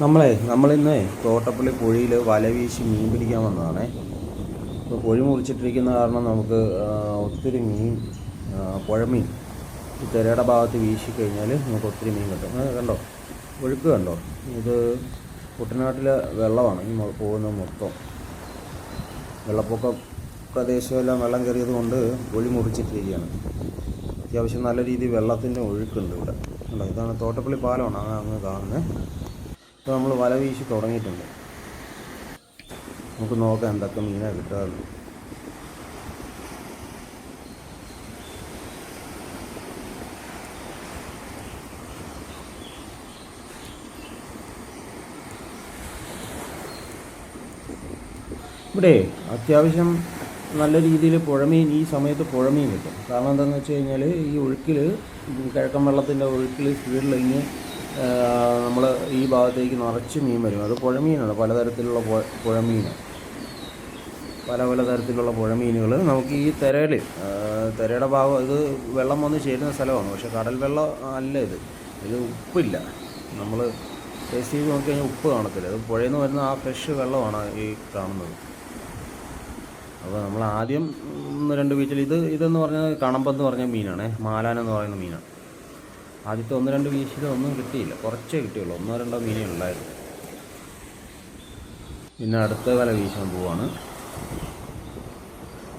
നമ്മളിന്ന് തോട്ടപ്പള്ളി പുഴയിൽ വല വീശി മീൻ പിടിക്കാൻ വന്നതാണേ. ഇപ്പോൾ പുഴി മുറിച്ചിട്ടിരിക്കുന്ന കാരണം നമുക്ക് ഒത്തിരി മീൻ, പുഴമീൻ ഈ തിരയുടെ ഭാഗത്ത് വീശി കഴിഞ്ഞാൽ നമുക്ക് ഒത്തിരി മീൻ കിട്ടും. കണ്ടോ, ഒഴുക്ക് കണ്ടോ? ഇത് കുട്ടനാട്ടിലെ വെള്ളമാണ് ഈ പോകുന്നത് മൊത്തം. വെള്ളപ്പൊക്ക പ്രദേശമെല്ലാം വെള്ളം കയറിയത് കൊണ്ട് പുഴി മുറിച്ചിട്ടിരിക്കുകയാണ്. അത്യാവശ്യം നല്ല രീതിയിൽ വെള്ളത്തിൻ്റെ ഒഴുക്കുണ്ട് ഇവിടെ. കണ്ടോ, ഇതാണ് തോട്ടപ്പള്ളി പാലമാണ് അങ്ങ് കാണുന്നത്. ഇപ്പോൾ നമ്മൾ വല വീശി തുടങ്ങിയിട്ടുണ്ട്. നമുക്ക് നോക്കാം എന്തൊക്കെ മീനാണ് കിട്ടാറുണ്ട്. ഇവിടെ അത്യാവശ്യം നല്ല രീതിയിൽ പുഴമീൻ ഈ സമയത്ത് പുഴമീൻ കിട്ടും. കാരണം എന്താണെന്ന് വെച്ച് കഴിഞ്ഞാൽ ഈ ഒഴുക്കിൽ, കിഴക്കൻ വെള്ളത്തിൻ്റെ ഒഴുക്കിൽ സ്പീഡിലിങ്ങ് നമ്മൾ ഈ ഭാഗത്തേക്ക് നിറച്ച് മീൻ വരും. അത് പുഴമീനാണ്, പലതരത്തിലുള്ള പുഴമീനാണ്. പല തരത്തിലുള്ള പുഴമീനുകൾ നമുക്ക് ഈ തിരയുടെ ഭാഗം, ഇത് വെള്ളം വന്ന് ചേരുന്ന സ്ഥലമാണ്. പക്ഷേ കടൽ വെള്ളം അല്ല ഇത് ഉപ്പില്ല. നമ്മൾ ടേസ്റ്റ് ചെയ്ത് നോക്കിക്കഴിഞ്ഞാൽ ഉപ്പ് കാണത്തില്ല. അത് പുഴയിൽ നിന്ന് വരുന്ന ആ ഫ്രഷ് വെള്ളമാണ് ഈ കാണുന്നത്. അപ്പോൾ നമ്മൾ ആദ്യം 1-2 വീച്ചിൽ ഇതെന്ന് പറഞ്ഞാൽ കണമ്പെന്ന് പറഞ്ഞ മീനാണ്, മാലാനെന്ന് പറയുന്ന മീനാണ്. ആദ്യത്തെ 1-2 വീശിൽ ഒന്നും കിട്ടിയില്ല, കുറച്ചേ കിട്ടിയുള്ളൂ. 1-2 മീനേ ഉള്ളായിരുന്നു. പിന്നെ അടുത്ത വല വീശാൻ പോവാണ്.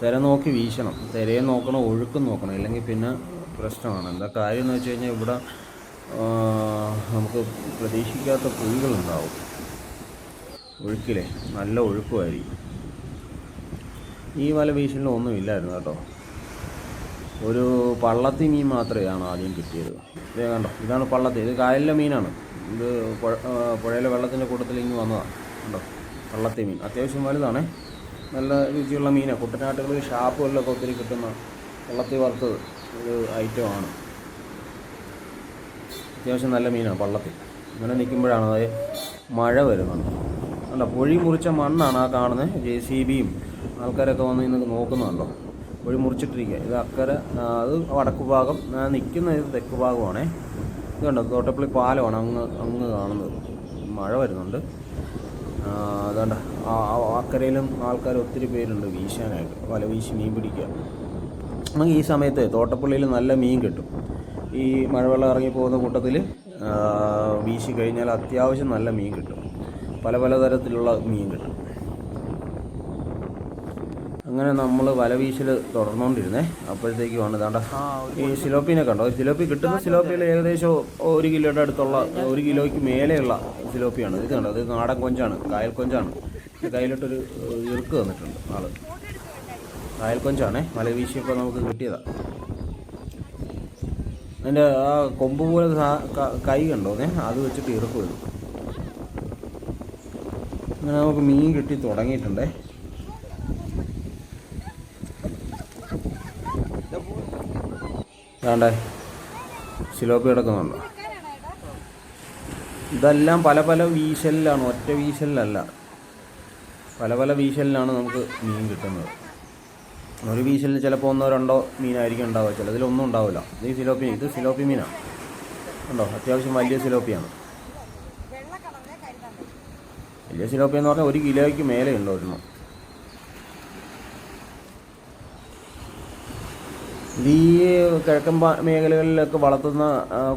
തിര നോക്കി വീശണം, തിരയെ നോക്കണം, ഒഴുക്കും നോക്കണം, ഇല്ലെങ്കിൽ പിന്നെ പ്രശ്നമാണ്. എന്താ കാര്യം എന്ന് വെച്ച് കഴിഞ്ഞാൽ ഇവിടെ നമുക്ക് പ്രതീക്ഷിക്കാത്ത കുഴികളുണ്ടാവും. ഒഴുക്കിലെ നല്ല ഒഴുക്കുമായിരിക്കും. ഈ വല വീശലിന് ഒന്നുമില്ലായിരുന്നു കേട്ടോ. ഒരു പള്ളത്തി മീൻ മാത്രമാണ് ആദ്യം കിട്ടിയത്. ഇത് കണ്ടോ, ഇതാണ് പള്ളത്തി. ഇത് കായലിലെ മീനാണ്. ഇത് പുഴയിലെ വെള്ളത്തിൻ്റെ കൂട്ടത്തിൽ ഇങ്ങ് വന്നതാണ്. കണ്ടോ, പള്ളത്തി മീൻ അത്യാവശ്യം വലുതാണ്, നല്ല രുചിയുള്ള മീനാണ്. കുട്ടനാട്ടുകളിൽ ഷാപ്പുകളിലൊക്കെ ഒത്തിരി കിട്ടുന്ന പള്ളത്തി വറുത്തത് ഒരു ഐറ്റമാണ്. അത്യാവശ്യം നല്ല മീനാണ് പള്ളത്തി. ഇങ്ങനെ നിൽക്കുമ്പോഴാണ് അത് മഴ വരുന്നുണ്ട്. അല്ല, പൊഴി മുറിച്ച മണ്ണാണ് ആ കാണുന്നത്. JCBയും ആൾക്കാരൊക്കെ വന്ന് ഇന്ന് നോക്കുന്നുണ്ടോ. പൊഴി മുറിച്ചിട്ടിരിക്കുക. ഇത് അക്കരെ, അത് വടക്കു ഭാഗം, നിൽക്കുന്ന ഇത് തെക്ക് ഭാഗമാണേ. ഇത് കണ്ടോ, തോട്ടപ്പള്ളി പാലമാണ് അങ്ങ് കാണുന്നത്. മഴ വരുന്നുണ്ട്. അതുകൊണ്ട് അക്കരയിലും ആൾക്കാർ ഒത്തിരി പേരുണ്ട് വീശാനായിട്ട്, വല വീശി മീൻ പിടിക്കുക. നമുക്ക് ഈ സമയത്ത് തോട്ടപ്പള്ളിയിൽ നല്ല മീൻ കിട്ടും. ഈ മഴവെള്ളം ഇറങ്ങി പോകുന്ന കൂട്ടത്തിൽ വീശി കഴിഞ്ഞാൽ അത്യാവശ്യം നല്ല മീൻ കിട്ടും. പല തരത്തിലുള്ള മീൻ കിട്ടും. അങ്ങനെ നമ്മൾ വല വീശൽ തുടർന്നുകൊണ്ടിരുന്നേ. അപ്പോഴത്തേക്കുമാണ് ഇതാണ്ട ഈ സിലോപ്പീനെ കണ്ടോ. സിലോപ്പി കിട്ടുന്ന സിലോപ്പിയിൽ ഏകദേശം 1 കിലോയുടെ അടുത്തുള്ള, 1 കിലോയ്ക്ക് മേലെയുള്ള സിലോപ്പിയാണ്. ഇത് കണ്ടോ, ഇത് നാടൻ കൊഞ്ചാണ്, കായൽ കൊഞ്ചാണ്. കയ്യിലിട്ടൊരു ഇറുക്ക് തന്നിട്ടുണ്ട് ആള്. കായൽ കൊഞ്ചാണേ, വല വീശിയപ്പോൾ നമുക്ക് കിട്ടിയതാണ്. അതിൻ്റെ ആ കൊമ്പ് പോലെ കൈ കണ്ടോന്നേ, അത് വെച്ചിട്ട് ഇറുക്ക് വരും. അങ്ങനെ നമുക്ക് മീൻ കിട്ടി തുടങ്ങിയിട്ടുണ്ടേ. വേണ്ടേ, സിലോപ്പി കിടക്കുന്നുണ്ടോ. ഇതെല്ലാം പല വീശലിലാണ്, ഒറ്റ വീശലിലല്ല. പല വീശലിലാണ് നമുക്ക് മീൻ കിട്ടുന്നത്. ഒരു വീശലിൽ ചിലപ്പോൾ 1-2 മീനായിരിക്കും ഉണ്ടാവുക, ചിലതിലൊന്നും ഉണ്ടാവില്ല. ഇത് സിലോപ്പി മീനാണ്. ഉണ്ടോ, അത്യാവശ്യം വലിയ സിലോപ്പിയാണ്. വലിയ സിലോപ്പി എന്ന് പറഞ്ഞാൽ 1 കിലോയ്ക്ക് മേലെ ഉണ്ടോ ഒരെണ്ണം. ഇത് ഈ കിഴക്കൻ മേഖലകളിലൊക്കെ വളർത്തുന്ന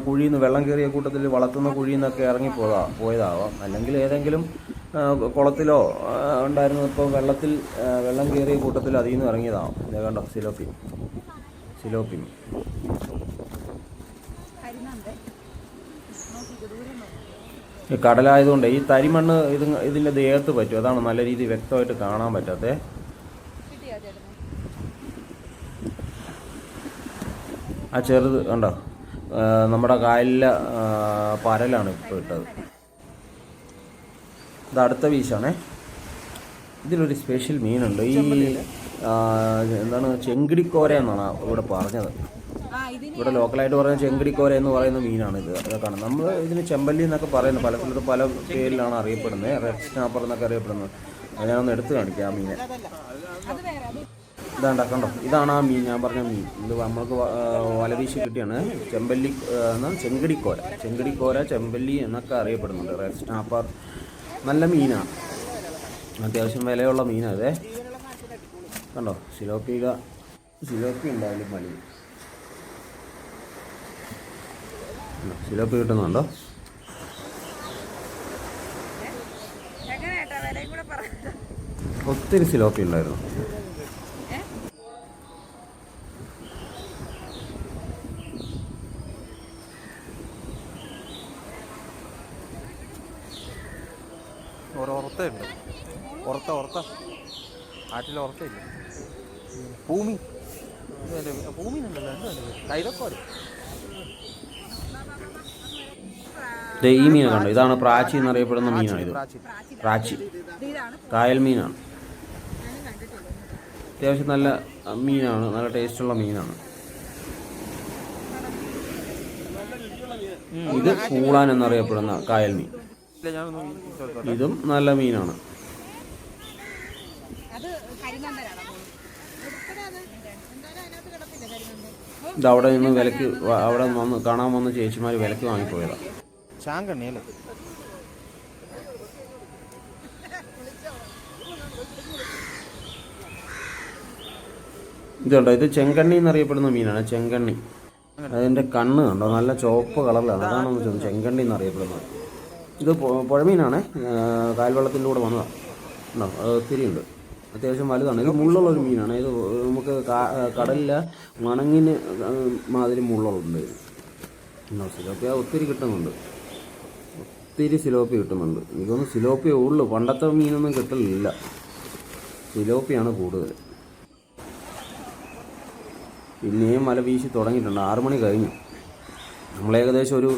കുഴിയിൽ നിന്ന്, വെള്ളം കയറിയ കൂട്ടത്തിൽ വളർത്തുന്ന കുഴിയിൽ നിന്നൊക്കെ പോയതാവാം. അല്ലെങ്കിൽ ഏതെങ്കിലും കുളത്തിലോ ഉണ്ടായിരുന്നു. ഇപ്പോൾ വെള്ളം കയറിയ കൂട്ടത്തിൽ അതിൽ നിന്ന് ഇറങ്ങിയതാവാം. ഇത് കണ്ടോ, സിലോപ്പി കടലായതുകൊണ്ട് ഈ തരിമണ്ണ് ഇതിൻ്റെ ദേഹത്ത് പറ്റും. അതാണ് നല്ല രീതിയിൽ വ്യക്തമായിട്ട് കാണാൻ പറ്റാത്തത്. ആ ചെറുത് കണ്ടോ, നമ്മുടെ കായലിലെ പരലാണ് ഇപ്പോൾ ഇട്ടത്. ഇത് അടുത്ത വീശാണേ. ഇതിലൊരു സ്പെഷ്യൽ മീനുണ്ട്. ഈ എന്താണ്, ചെങ്കിടിക്കോര എന്നാണ് ഇവിടെ പറഞ്ഞത്. ഇവിടെ ലോക്കലായിട്ട് പറയുന്ന ചെങ്കിടിക്കോര എന്ന് പറയുന്ന മീനാണ് ഇത്. അതൊക്കെയാണ് നമ്മൾ ഇതിന് ചെമ്പല്ലി എന്നൊക്കെ പറയുന്നത്. പല സ്ഥലത്ത് പല പേരിലാണ് അറിയപ്പെടുന്നത്. റെഡ് സ്നാപ്പർ എന്നൊക്കെ അറിയപ്പെടുന്നത്. അത് ഞാനൊന്ന് എടുത്ത് കാണിക്കാം ആ മീനെ. ഇതാണ്ട കണ്ടോ, ഇതാണ് ആ മീൻ, ഞാൻ പറഞ്ഞ മീൻ. ഇത് നമ്മൾക്ക് വലവീശി കിട്ടിയാണ്. ചെമ്പല്ലി ചെങ്കടിക്കോര, ചെമ്പല്ലി എന്നൊക്കെ അറിയപ്പെടുന്നുണ്ട്. റെഡ് സ്നാപ്പർ നല്ല മീനാണ്, അത്യാവശ്യം വിലയുള്ള മീനാണ്. ഇതേ കണ്ടോ, സിലോപ്പി ഉണ്ടായാലും മതി. സിലോപ്പി കിട്ടുന്നുണ്ടോ? ഒത്തിരി സിലോപ്പി ഉണ്ടായിരുന്നു. ഒരൊറത്തുണ്ട്, ഒറത്ത ആറ്റിൽ ഒറത്തയില്ല, ഭൂമിന്നല്ലോ കൈതക്കോര. ഈ മീനെ കണ്ടോ, ഇതാണ് പ്രാച്ചി എന്നറിയപ്പെടുന്ന മീനാണ്. ഇത് പ്രാച്ചി കായൽ മീനാണ്. അത്യാവശ്യം നല്ല മീനാണ്, നല്ല ടേസ്റ്റുള്ള മീനാണ്. ഇത് പൂളാൻ എന്നറിയപ്പെടുന്ന കായൽ മീൻ. ഇതും നല്ല മീനാണ്. ഇത് അവിടെ നിന്ന് വിലക്ക്, അവിടെ വന്ന് കാണാൻ വന്ന് ചേച്ചിമാർ വിലക്ക് വാങ്ങിപ്പോയതാണ്. ചാങ്കണ്ണിയല്ലേ? ഇതുണ്ടോ, ഇത് ചെങ്കണ്ണി എന്നറിയപ്പെടുന്ന മീനാണ്. ചെങ്കണ്ണി, അതിൻ്റെ കണ്ണ് കണ്ടോ, നല്ല ചുവപ്പ് കളറിലാണ്. അതാണ് ചെങ്കണ്ണി എന്നറിയപ്പെടുന്നത്. ഇത് പുഴമീനാണ്, കായൽവെള്ളത്തിൻ്റെ കൂടെ വന്നതാണ്. ഉണ്ടോ, അത് ഒത്തിരി ഉണ്ട്, അത്യാവശ്യം വലുതാണ്. ഇത് മുള്ളുള്ളൊരു മീനാണ്. ഇത് നമുക്ക് കടലിലെ മണങ്ങിന് മാതിരി മുള്ളുണ്ട്. സിലോപ്പിയ ഒത്തിരി കിട്ടുന്നുണ്ട്, ഒത്തിരി സിലോപ്പി കിട്ടുന്നുണ്ട്. എനിക്കൊന്നും സിലോപ്പിയേ ഉള്ളൂ, പണ്ടത്തെ മീനൊന്നും കിട്ടലില്ല, സിലോപ്പിയാണ് കൂടുതൽ. പിന്നെയും വല വീശി തുടങ്ങിയിട്ടുണ്ട്. 6 മണി കഴിഞ്ഞു. നമ്മളേകദേശം ഒരു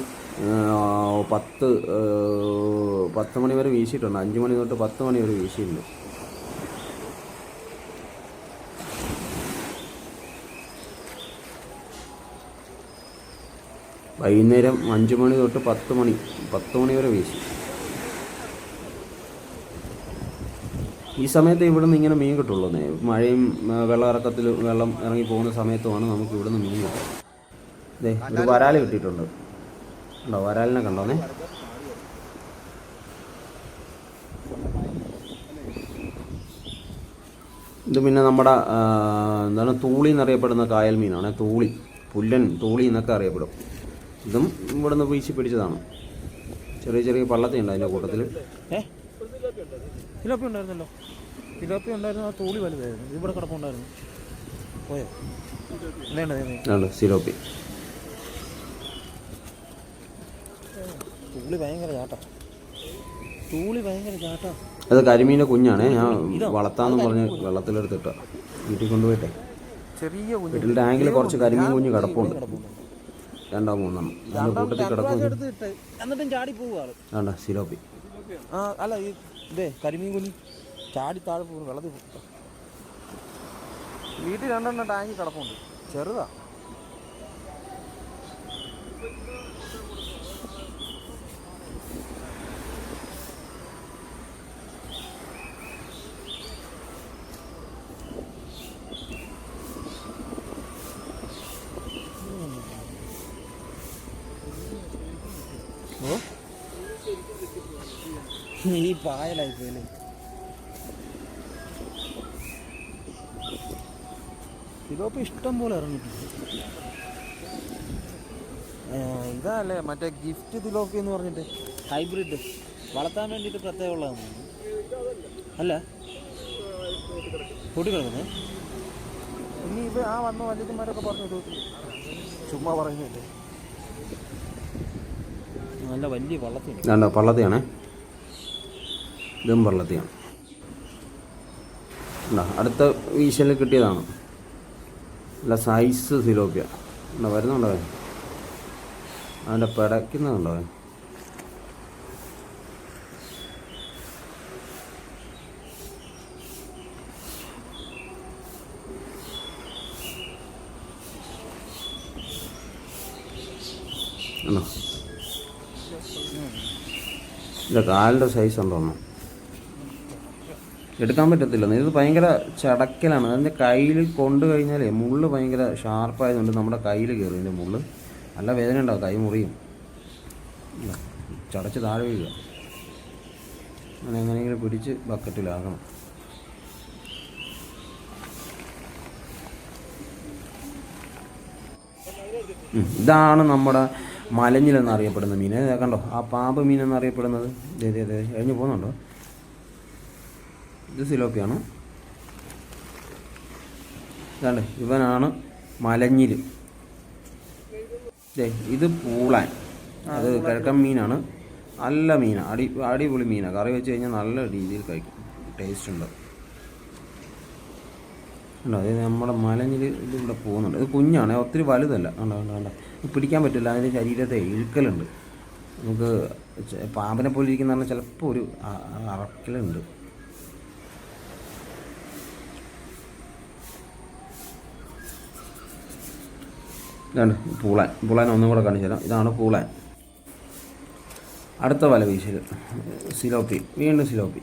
10 മണി വരെ വീശിയിട്ടുണ്ട്. 5 മണി തൊട്ട് 10 മണി വരെ വീശിയിട്ടുണ്ട്. വൈകുന്നേരം 5 മണി തൊട്ട് 10 മണി വരെ വീശി. ഈ സമയത്ത് ഇവിടുന്ന് ഇങ്ങനെ മീൻ കിട്ടുള്ളൂ. മഴയും വെള്ളം ഇറങ്ങി പോകുന്ന സമയത്തുമാണ് നമുക്ക് ഇവിടുന്ന് മീൻ കിട്ടുക. അതെ, ഒരു വരാൽ കിട്ടിയിട്ടുണ്ട്. ഉണ്ടോ, വരാലിനെ കണ്ടോന്നേ. ഇത് പിന്നെ നമ്മുടെ എന്താണ്, തൂളി എന്നറിയപ്പെടുന്ന കായൽ മീനാണ്. തൂളി എന്നൊക്കെ അറിയപ്പെടും. ഇതും ഇവിടുന്ന് വീശി പിടിച്ചതാണ്. ചെറിയ ചെറിയ പള്ളത്തിയുണ്ട് അതിൻ്റെ കൂട്ടത്തിൽ. സിലോപ്പി ഉണ്ടായിരുന്നല്ലോ, സിലോപ്പി ഉണ്ടായിരുന്നു. ആ തൂളി വലുതായിരുന്നു, ഇവിടെ കിടപ്പുണ്ടായിരുന്നു. പോയോ? ആണ് സിലോപ്പി. തൂളി ഭയങ്കര ചാട്ടാ. അത് കരിമീൻ്റെ കുഞ്ഞാണ്. ഞാൻ വളർത്താന്ന് പറഞ്ഞ് വെള്ളത്തിലെടുത്തിട്ട വീട്ടിൽ കൊണ്ടുപോയിട്ടെ. ചെറിയ വീട്ടിൽ ടാങ്കിൽ കുറച്ച് കരിമീൻ കുഞ്ഞ് കിടപ്പുണ്ട്, 2 3 അതിൻ്റെ കൂട്ടത്തിൽ കിടക്കും. എന്നിട്ടും ചാടി പോവുകയാണ്. വേണ്ട സിലോപ്പി. അല്ല, ഇതേ കരിമീൻ കുഞ്ഞ് ചാടി താഴെ പോകുന്നു, വെള്ളത്തിൽ പോകും. വീട്ടിൽ 2 ടാങ്കിൽ കിടപ്പുണ്ട്, ചെറുതാ. ഈ പായലായിപ്പോയല്ലേ. സിലോപ്പി ഇഷ്ടം പോലെ ഇറങ്ങിയിട്ടുണ്ട്. ഇതല്ലേ മറ്റേ ഗിഫ്റ്റ് തിലോപ്പി എന്ന് പറഞ്ഞിട്ട്, ഹൈബ്രിഡ് വളർത്താൻ വേണ്ടിയിട്ട് പ്രത്യേകമുള്ളതാണ്. അല്ല, കൂട്ടിക്കിടക്കുന്നേ. ഇനി ഇത് ആ വന്ന വല്യന്മാരൊക്കെ പറഞ്ഞു ചുമ്മാ പറയുന്നില്ലേ. നല്ല വലിയ പള്ളത്തിയാണേ. ഇതും പള്ളത്തിയാണ്. അടുത്ത വീശലിൽ കിട്ടിയതാണ്. നല്ല സൈസ് സിലോപ്പിയ വരുന്നുണ്ടോ, അതിൻ്റെ പിടയ്ക്കുന്നുണ്ടോ. ഇതിൻ്റെ കാലിൻ്റെ സൈസ് ഉണ്ടോന്നോ. എടുക്കാൻ പറ്റത്തില്ല. ഇത് ഭയങ്കര ചടക്കലാണ്. അതിൻ്റെ കയ്യിൽ കൊണ്ടു കഴിഞ്ഞാലേ മുള്ള് ഭയങ്കര ഷാർപ്പായതുകൊണ്ട് നമ്മുടെ കയ്യിൽ കയറും. ഇതിൻ്റെ മുള്ള് നല്ല വേദന ഉണ്ടാവും, കൈ മുറിയും. ചടച്ച് താഴെ വീഴുക. അങ്ങനെ എങ്ങനെയെങ്കിലും പിടിച്ച് ബക്കറ്റിലാക്കണം. ഇതാണ് നമ്മുടെ മലഞ്ഞിലെന്നറിയപ്പെടുന്ന മീൻ. കണ്ടോ ആ പാമ്പ് മീൻ എന്നറിയപ്പെടുന്നത്. അതെ കഴിഞ്ഞ് പോകുന്നുണ്ടോ? ഇത് സിലോപ്പിയാണ്. ഇതാണ്ട് ഇവനാണ് മലഞ്ഞിൽ. ഇത് പൂളാൻ. അത് കിഴക്കൻ മീനാണ്. നല്ല മീനാണ്, അടിപൊളി മീനാണ്. കറി വെച്ച് കഴിഞ്ഞാൽ നല്ല രീതിയിൽ കഴിക്കും, ടേസ്റ്റ് ഉണ്ട്. ഉണ്ടോ? അതായത് നമ്മുടെ മലഞ്ഞിൽ ഇതിവിടെ പോകുന്നുണ്ട്. ഇത് കുഞ്ഞാണ്, ഒത്തിരി വലുതല്ല. കണ്ടോ പിടിക്കാൻ പറ്റില്ല, അതിൻ്റെ ശരീരത്തെ ഇഴുക്കലുണ്ട്. നമുക്ക് പാമ്പിനെ പോലെ ഇരിക്കുന്ന പറഞ്ഞാൽ ചിലപ്പോൾ ഒരു അറക്കലുണ്ട്. ഇതാണ് പൂളാൻ ഒന്നും കൂടെ കാണിച്ചു തരാം. ഇതാണ് പൂളാൻ. അടുത്ത വല വീശൽ സിലോപ്പി. വീണ്ടും സിലോപ്പി.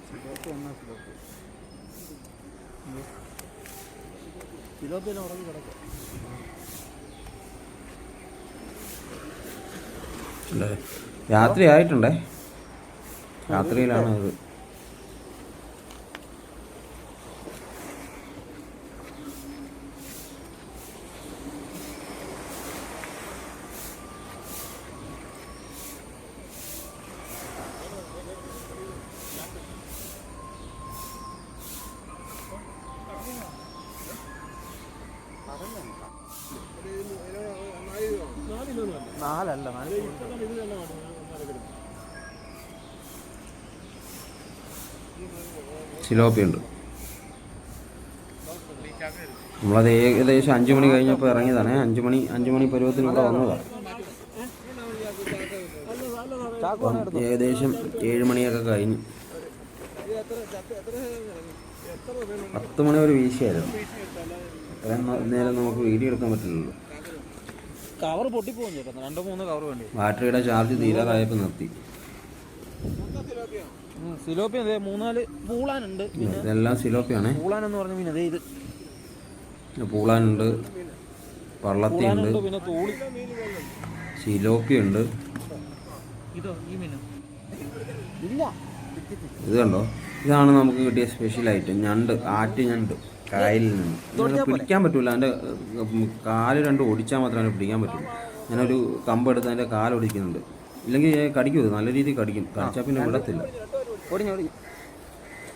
രാത്രി ആയിട്ടുണ്ടേ, രാത്രിയിലാണ് ഇത്. സിലോപ്പി ഉണ്ട്. നമ്മളത് ഏകദേശം 5 മണി കഴിഞ്ഞപ്പോൾ ഇറങ്ങിയതാണ്. 5 മണി പരുവത്തിന് ഇവിടെ വന്നതാണ്. ഏകദേശം 7 മണിയൊക്കെ കഴിഞ്ഞു. 10 മണി വരെ വീശിയായിരുന്നു. അത്രയും നേരം നമുക്ക് വീഡിയോ എടുക്കാൻ പറ്റില്ലല്ലോ. കവർ പൊട്ടിപ്പോകും ചേട്ടാ, 2-3 കവർ വേണ്ടി. ബാറ്ററിയുടെ ചാർജ് തീരാറായപ്പോൾ നിർത്തി. സിലോപ്പി അതെ 3-4 പൂളാനുണ്ട്. ഇതെല്ലാം സിലോപ്പിയാണ്. പൂളാൻ എന്ന് പറഞ്ഞ മീൻ അതെ. ഇത് പൂളാനുണ്ട്, പള്ളത്തിയുണ്ട്, പിന്നെ തൂളി, സിലോപ്പിയുണ്ട്. ഇത് കണ്ടോ, ഇതാണ് നമുക്ക് കിട്ടിയ സ്പെഷ്യൽ ഐറ്റം. ഞണ്ട്, ആറ്റ് ഞണ്ട് കായലിൽ നിന്ന്. പിടിക്കാൻ പറ്റൂല, അതിൻ്റെ കാല് രണ്ടും ഒടിച്ചാൽ മാത്രമേ പിടിക്കാൻ പറ്റുള്ളൂ. ഞാനൊരു കമ്പെടുത്ത് അതിൻ്റെ കാലൊടിക്കുന്നുണ്ട്. ഇല്ലെങ്കിൽ കടിക്കും, നല്ല രീതിയിൽ കടിക്കും. കടിച്ചാൽ പിന്നെ വിടത്തില്ല.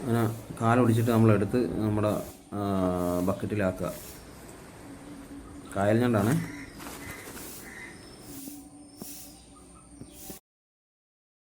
അങ്ങനെ കാലൊടിച്ചിട്ട് നമ്മളെടുത്ത് നമ്മുടെ ബക്കറ്റിലാക്കുക. കായൽ ഞണ്ടാണ്.